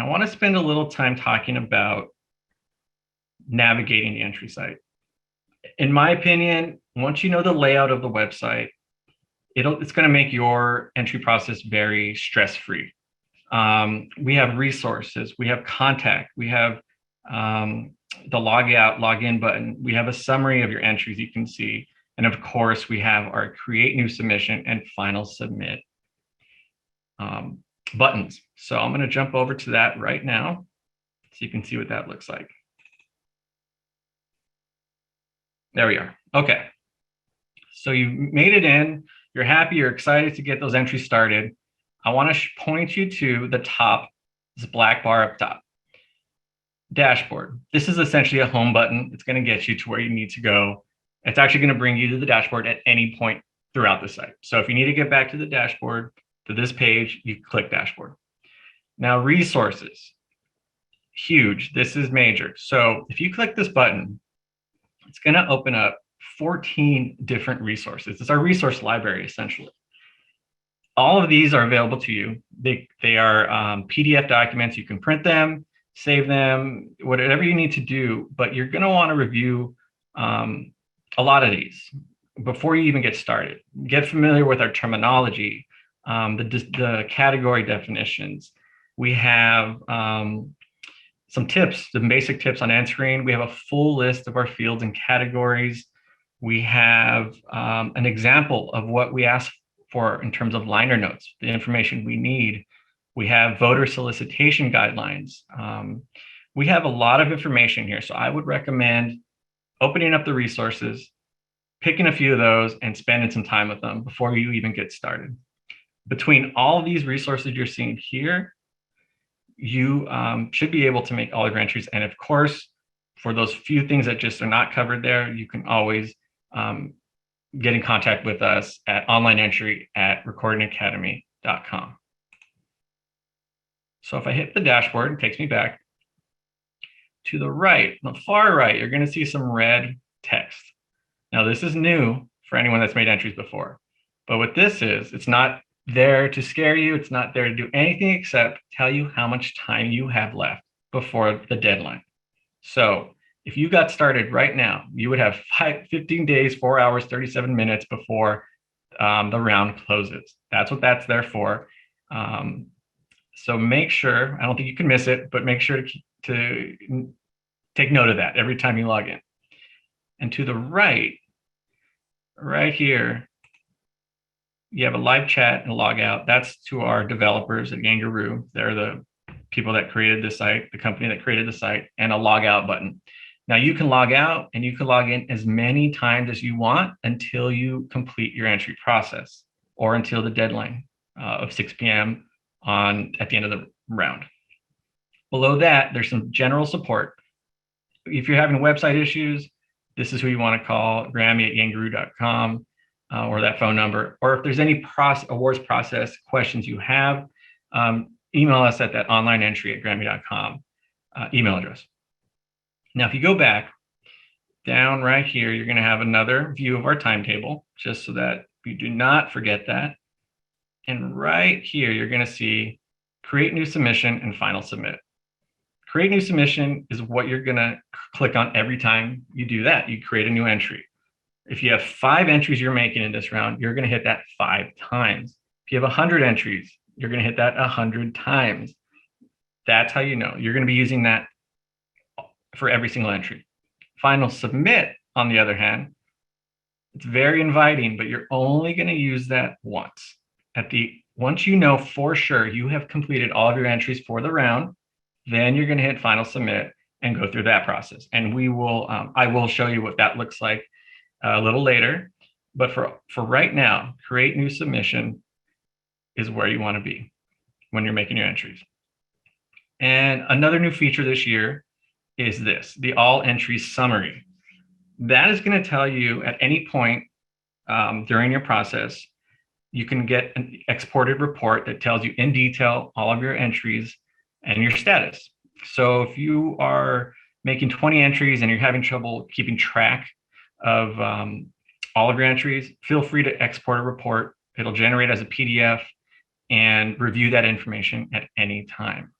And I want to spend a little time talking about navigating the entry site. In my opinion, once you know the layout of the website, it's going to make your entry process very stress-free. We have resources, we have contact, we have the log out, log in button. We have a summary of your entries you can see. And of course, we have our create new submission and final submit buttons. So I'm going to jump over to that right now so you can see what that looks like. There we are. Okay. So you made it in, you're happy, you're excited to get those entries started. I want to point you to the top, this black bar up top. Dashboard. This is essentially a home button. It's going to get you to where you need to go. It's actually going to bring you to the dashboard at any point throughout the site. So if you need to get back to the dashboard, to this page, you click dashboard. Now resources, huge. This is major. So if you click this button, it's going to open up 14 different resources. It's our resource library, essentially. All of these are available to you. They are PDF documents. You can print them, save them, whatever you need to do, but you're going to want to review a lot of these before you even get started. Get familiar with our terminology, the category definitions. We have some tips, some basic tips on entering. We have a full list of our fields and categories. We have an example of what we ask for in terms of liner notes, the information we need. We have voter solicitation guidelines. We have a lot of information here. So I would recommend opening up the resources, picking a few of those and spending some time with them before you even get started. Between all of these resources you're seeing here, you should be able to make all of your entries. And of course, for those few things that just are not covered there, you can always get in contact with us at onlineentry@recordingacademy.com. So if I hit the dashboard, it takes me back. To the right, on the far right, you're going to see some red text. Now, this is new for anyone that's made entries before. But what this is, it's not there to scare you. It's not there to do anything except tell you how much time you have left before the deadline. So if you got started right now, you would have 15 days, 4 hours, 37 minutes before the round closes. That's what that's there for. So make sure, I don't think you can miss it, but make sure to take note of that every time you log in. And to the right here, you have a live chat and a log out. That's to our developers at Gangaroo. They're the people that created the site, the company that created the site, and a log out button. Now you can log out and you can log in as many times as you want until you complete your entry process or until the deadline of 6 p.m. at the end of the round. Below that, there's some general support. If you're having website issues, this is who you want to call, GRAMMY@gangaroo.com, or that phone number. Or if there's any awards process questions you have, email us at that onlineentry@grammy.com email address. Now, if you go back down right here, you're going to have another view of our timetable, just so that you do not forget that. And right here, you're going to see create new submission and final submit. Create new submission is what you're going to click on every time you do that. You create a new entry. If you have 5 entries you're making in this round, you're going to hit that 5 times. If you have 100 entries, you're going to hit that 100 times. That's how you know. You're going to be using that for every single entry. Final submit, on the other hand, it's very inviting, but you're only going to use that once. Once you know for sure you have completed all of your entries for the round, then you're going to hit final submit and go through that process. And I will show you what that looks like a little later. But for right now, create new submission is where you want to be when you're making your entries. And another new feature this year is the all entries summary. That is going to tell you at any point during your process, you can get an exported report that tells you in detail all of your entries and your status. So if you are making 20 entries and you're having trouble keeping track of all of your entries, feel free to export a report. It'll generate as a PDF and review that information at any time.